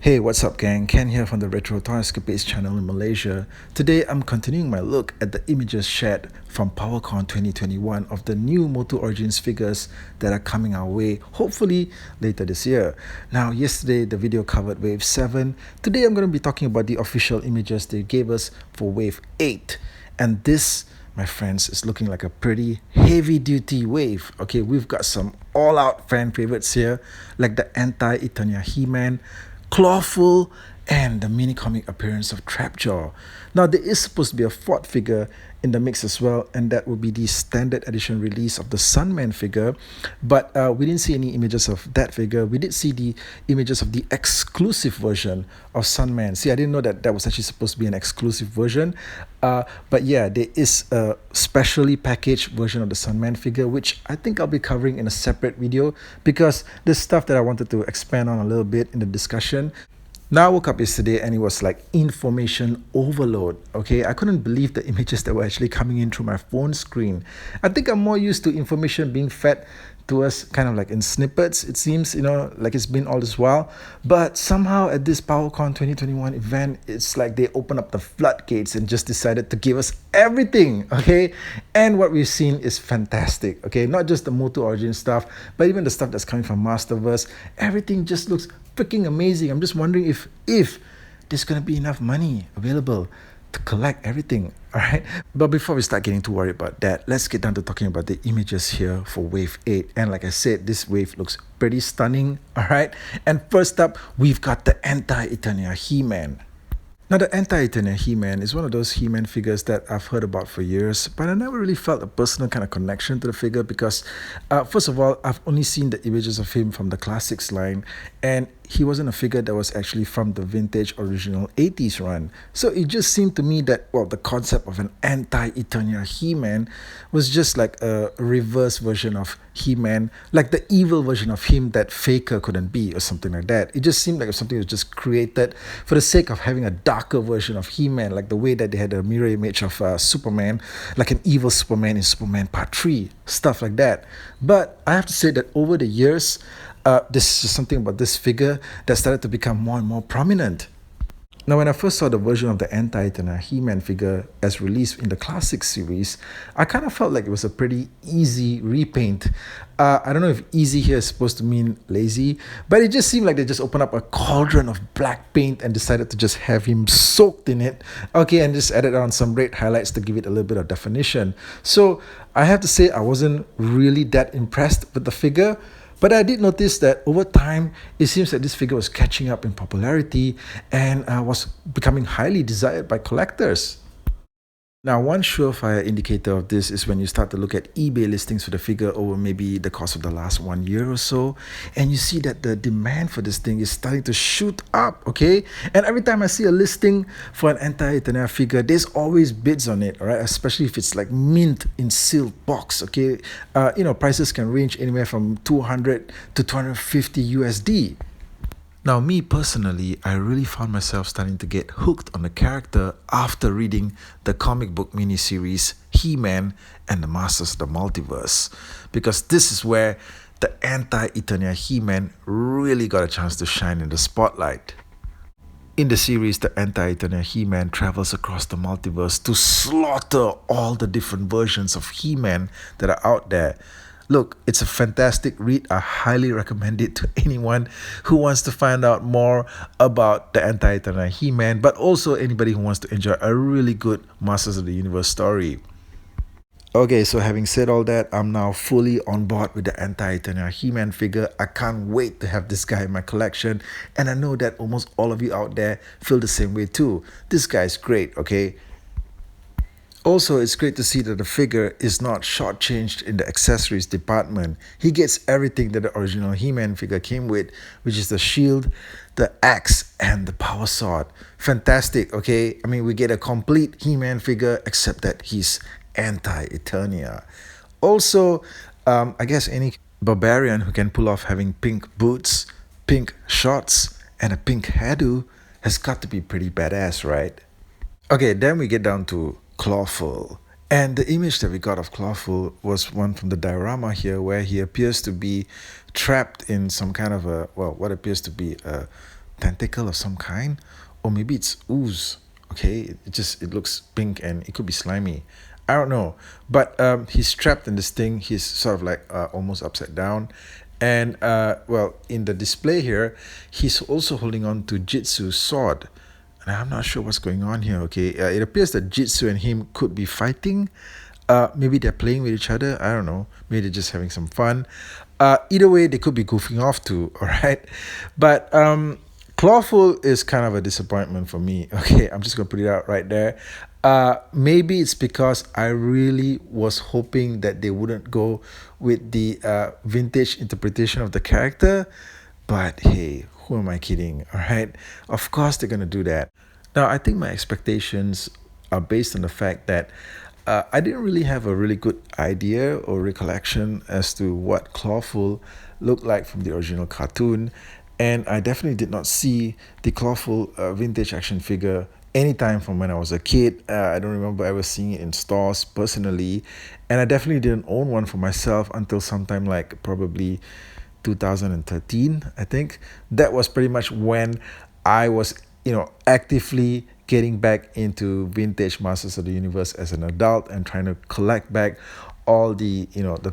Hey, what's up, gang? Ken here from the Retro Toy Escapades channel in Malaysia. Today, I'm continuing my look at the images shared from Powercon 2021 of the new MOTU Origins figures that are coming our way, hopefully later this year. Now, yesterday, the video covered Wave 7. Today, I'm going to be talking about the official images they gave us for Wave 8. And this, my friends, is looking like a pretty heavy-duty wave. Okay, we've got some all-out fan favorites here, like the Anti-Eternia He-Man, Clawful, and the mini comic appearance of Trapjaw. Now, there is supposed to be a fourth figure in the mix as well, and that will be the standard edition release of the Sunman figure. But we didn't see any images of that figure. We did see the images of the exclusive version of Sunman. See, I didn't know that that was actually supposed to be an exclusive version. But yeah, there is a specially packaged version of the Sunman figure, which I think I'll be covering in a separate video because there's stuff that I wanted to expand on a little bit in the discussion. Now I woke up yesterday and it was like information overload. Okay, I couldn't believe the images that were actually coming in through my phone screen. I think I'm more used to information being fed to us kind of like in snippets, it seems, like it's been all this while. But somehow at this PowerCon 2021 event, it's like they opened up the floodgates and just decided to give us everything, okay? And what we've seen is fantastic, okay? Not just the MOTU Origin stuff, but even the stuff that's coming from Masterverse. Everything just looks freaking amazing. I'm just wondering if there's gonna be enough money available to collect everything. All right, but before we start getting too worried about that, let's get down to talking about the images here for Wave 8. And like I said, this wave looks pretty stunning. All right, and first up, we've got the Anti-Eternia He-Man. Now, the Anti-Eternia He-Man is one of those He-Man figures that I've heard about for years, but I never really felt a personal kind of connection to the figure because, first of all, I've only seen the images of him from the Classics line, and he wasn't a figure that was actually from the vintage original 80s run. So it just seemed to me that, well, the concept of an Anti-Eternia He-Man was just like a reverse version of He-Man, like the evil version of him that Faker couldn't be or something like that. It just seemed like something was just created for the sake of having a darker version of He-Man, like the way that they had a mirror image of Superman, like an evil Superman in Superman Part 3, stuff like that. But I have to say that over the years, this is something about this figure that started to become more and more prominent. Now, when I first saw the version of the Anti-Eternia He-Man figure as released in the Classic series, I kind of felt like it was a pretty easy repaint. I don't know if easy here is supposed to mean lazy, but it just seemed like they just opened up a cauldron of black paint and decided to just have him soaked in it. Okay, and just added on some red highlights to give it a little bit of definition. So I have to say I wasn't really that impressed with the figure. But I did notice that over time, it seems that this figure was catching up in popularity and was becoming highly desired by collectors. Now, one surefire indicator of this is when you start to look at eBay listings for the figure over maybe the course of the last 1 year or so, and you see that the demand for this thing is starting to shoot up, okay? And every time I see a listing for an Anti-Eternia figure, there's always bids on it, all right? Especially if it's like mint in sealed box, okay? Prices can range anywhere from 200 to 250 USD. Now, me personally, I really found myself starting to get hooked on the character after reading the comic book miniseries He-Man and the Masters of the Multiverse, because this is where the Anti-Eternia He-Man really got a chance to shine in the spotlight. In the series, the Anti-Eternia He-Man travels across the multiverse to slaughter all the different versions of He-Man that are out there. Look, it's a fantastic read. I highly recommend it to anyone who wants to find out more about the Anti-Eternia He-Man, but also anybody who wants to enjoy a really good Masters of the Universe story. Okay, so having said all that, I'm now fully on board with the Anti-Eternia He-Man figure. I can't wait to have this guy in my collection, and I know that almost all of you out there feel the same way too. This guy's great, okay? Also, it's great to see that the figure is not shortchanged in the accessories department. He gets everything that the original He-Man figure came with, which is the shield, the axe, and the power sword. Fantastic, okay? I mean, we get a complete He-Man figure, except that he's Anti-Eternia. Also, I guess any barbarian who can pull off having pink boots, pink shorts, and a pink hairdo has got to be pretty badass, right? Okay, then we get down to Clawful. And the image that we got of Clawful was one from the diorama here, where he appears to be trapped in some kind of what appears to be a tentacle of some kind, or maybe it's ooze. Okay, it looks pink and it could be slimy. I don't know, but he's trapped in this thing. He's sort of like almost upside down, and well, in the display here, he's also holding on to Jitsu's sword. And I'm not sure what's going on here. Okay, it appears that Jitsu and him could be fighting. Maybe they're playing with each other. I don't know. Maybe they're just having some fun. Either way, they could be goofing off too. All right, but Clawful is kind of a disappointment for me. Okay, I'm just gonna put it out right there. Maybe it's because I really was hoping that they wouldn't go with the vintage interpretation of the character. But hey, who am I kidding? All right, of course they're gonna do that. Now, I think my expectations are based on the fact that I didn't really have a really good idea or recollection as to what Clawful looked like from the original cartoon, and I definitely did not see the Clawful vintage action figure anytime from when I was a kid. I don't remember ever seeing it in stores personally, and I definitely didn't own one for myself until sometime like probably 2013. I think that was pretty much when I was, actively getting back into vintage Masters of the Universe as an adult and trying to collect back all the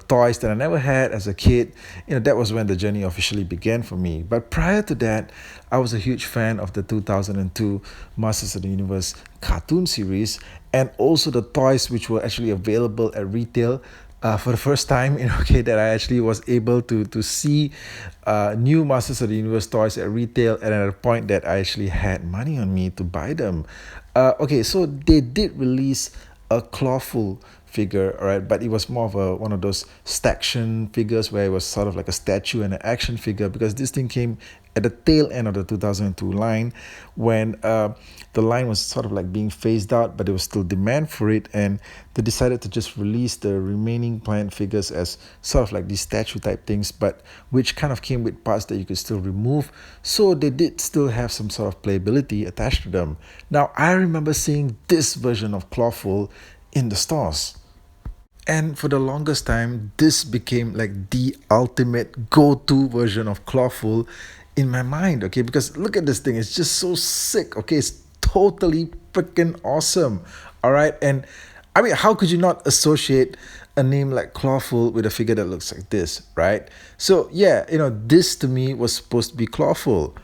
toys that I never had as a kid. That was when the journey officially began for me. But prior to that, I was a huge fan of the 2002 Masters of the Universe cartoon series, and also the toys which were actually available at retail for the first time, okay, that I actually was able to see new Masters of the Universe toys at retail, and at a point that I actually had money on me to buy them. Okay, so they did release a Clawful figure, all right, but it was more of one of those staction figures where it was sort of like a statue and an action figure, because this thing came at the tail end of the 2002 line, when the line was sort of like being phased out, but there was still demand for it, and they decided to just release the remaining planned figures as sort of like these statue type things, but which kind of came with parts that you could still remove, so they did still have some sort of playability attached to them. Now, I remember seeing this version of Clawful in the stores. And for the longest time, this became like the ultimate go-to version of Clawful in my mind, okay? Because look at this thing, it's just so sick, okay? It's totally freaking awesome, all right? And I mean, how could you not associate a name like Clawful with a figure that looks like this, right? So yeah, this to me was supposed to be Clawful.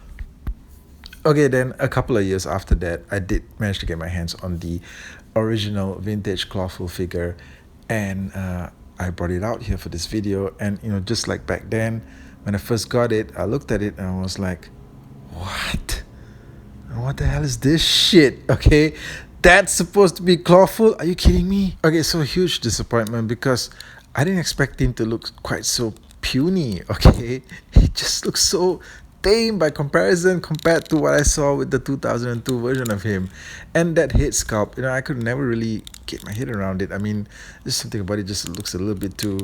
Okay, then a couple of years after that, I did manage to get my hands on the original vintage Clawful figure, and I brought it out here for this video. And just like back then, when I first got it, I looked at it and I was like, what? What the hell is this shit? Okay, that's supposed to be Clawful? Are you kidding me? Okay, so huge disappointment, because I didn't expect him to look quite so puny. Okay, he just looks so tame by comparison compared to what I saw with the 2002 version of him. And that head sculpt, I could never really get my head around it. I mean, there's something about it just looks a little bit too,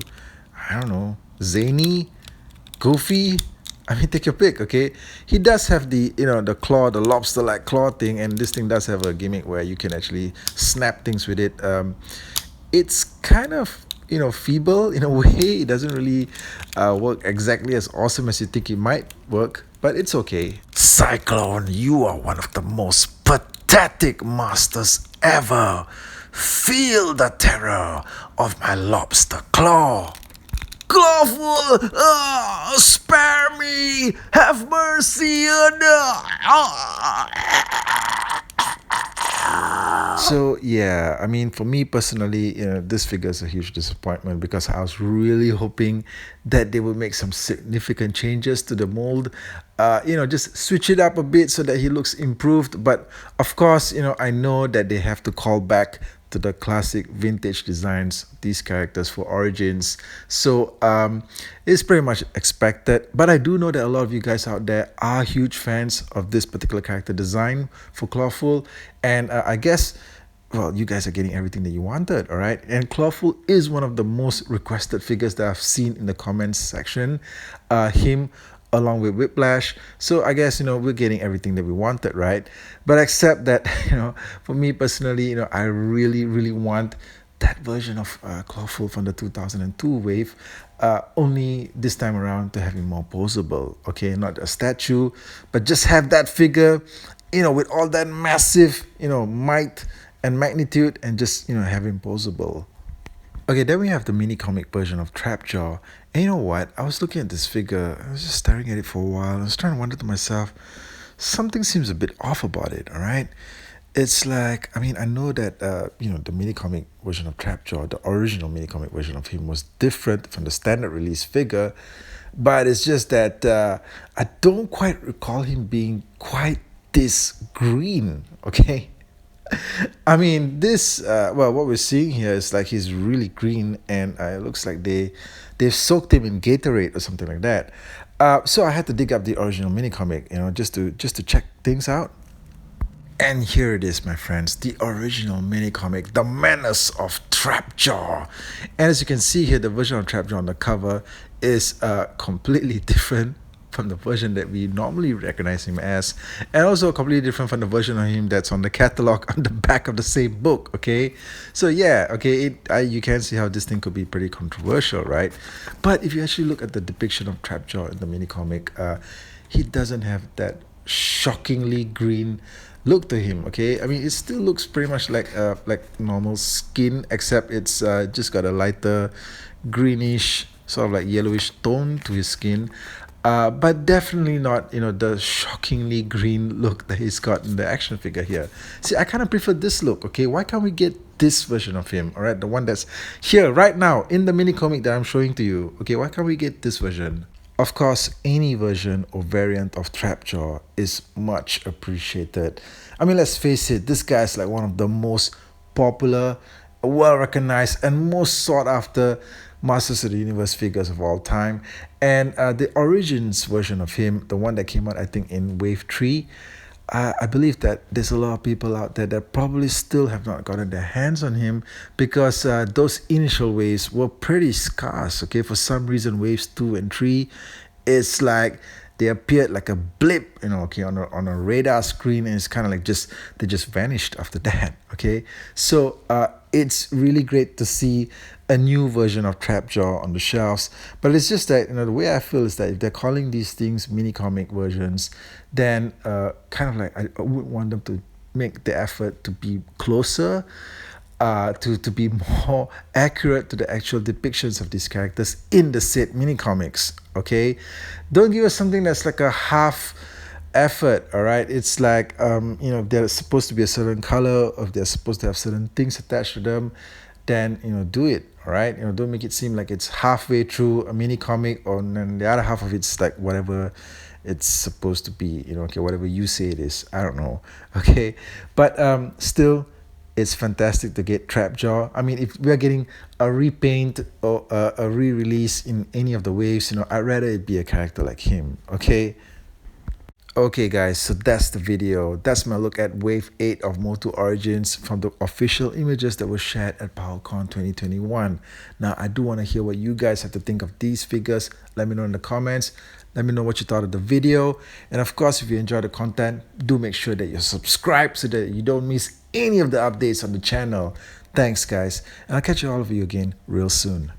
I don't know, zany, goofy. I mean, take your pick, okay? He does have the claw, the lobster-like claw thing, and this thing does have a gimmick where you can actually snap things with it. It's kind of, feeble in a way. It doesn't really work exactly as awesome as you think it might work, but it's okay. Cyclone, you are one of the most pathetic masters ever. Feel the terror of my lobster claw. Clawful, spare me, have mercy on So yeah, I mean, for me personally, this figure is a huge disappointment, because I was really hoping that they would make some significant changes to the mold, just switch it up a bit so that he looks improved. But of course, I know that they have to call back to the classic vintage designs, these characters for Origins. So it's pretty much expected. But I do know that a lot of you guys out there are huge fans of this particular character design for Clawful. And I guess, well, you guys are getting everything that you wanted, all right? And Clawful is one of the most requested figures that I've seen in the comments section. Him along with Whiplash. So I guess, we're getting everything that we wanted, right? But except that, for me personally, I really, really want that version of Clawful from the 2002 wave, only this time around to have him more posable. Okay, not a statue, but just have that figure, with all that massive, might and magnitude, and just have him posable. Okay, then we have the mini comic version of Trapjaw. And you know what? I was looking at this figure, I was just staring at it for a while. I was trying to wonder to myself, something seems a bit off about it, all right? It's like, I know that, the mini comic version of Trapjaw, the original mini comic version of him was different from the standard release figure, but it's just that I don't quite recall him being quite this green, okay? This what we're seeing here is like he's really green, and it looks like they've soaked him in Gatorade or something like that. So I had to dig up the original mini comic, just to check things out. And here it is, my friends, the original mini comic, The Menace of Trapjaw. And as you can see here, the version of Trapjaw on the cover is completely different from the version that we normally recognize him as, and also completely different from the version of him that's on the catalog on the back of the same book. Okay, so yeah, okay, you can see how this thing could be pretty controversial, right? But if you actually look at the depiction of Trapjaw in the mini comic, he doesn't have that shockingly green look to him. Okay, it still looks pretty much like normal skin, except it's just got a lighter greenish, sort of like yellowish tone to his skin. But definitely not, the shockingly green look that he's got in the action figure here. See, I kind of prefer this look, okay? Why can't we get this version of him, all right? The one that's here right now in the mini comic that I'm showing to you, okay? Why can't we get this version? Of course, any version or variant of Trapjaw is much appreciated. Let's face it, this guy is like one of the most popular, well recognized, and most sought after Masters of the Universe figures of all time. And the Origins version of him, the one that came out, I think, in Wave 3, I believe that there's a lot of people out there that probably still have not gotten their hands on him, because those initial waves were pretty scarce. Okay, for some reason, waves 2 and 3, it's like they appeared like a blip, okay, on a radar screen, and it's kind of like they just vanished after that. Okay, so it's really great to see a new version of Trapjaw on the shelves, but it's just that, the way I feel is that if they're calling these things mini comic versions, then kind of like I would want them to make the effort to be closer, to be more accurate to the actual depictions of these characters in the said mini comics. Okay, don't give us something that's like a half effort. All right, it's like if they're supposed to be a certain color, or if they're supposed to have certain things attached to them, then do it. All right, don't make it seem like it's halfway through a mini comic, or then the other half of it's like whatever it's supposed to be. Okay, whatever you say it is, I don't know. Okay, but still, it's fantastic to get Trapjaw. If we are getting a repaint or a re-release in any of the waves, I'd rather it be a character like him. Okay. Okay guys, so that's the video. That's my look at Wave 8 of MOTU Origins from the official images that were shared at Powercon 2021. Now, I do want to hear what you guys have to think of these figures. Let me know in the comments. Let me know what you thought of the video. And of course, if you enjoy the content, do make sure that you're subscribed so that you don't miss any of the updates on the channel. Thanks guys, and I'll catch all of you again real soon.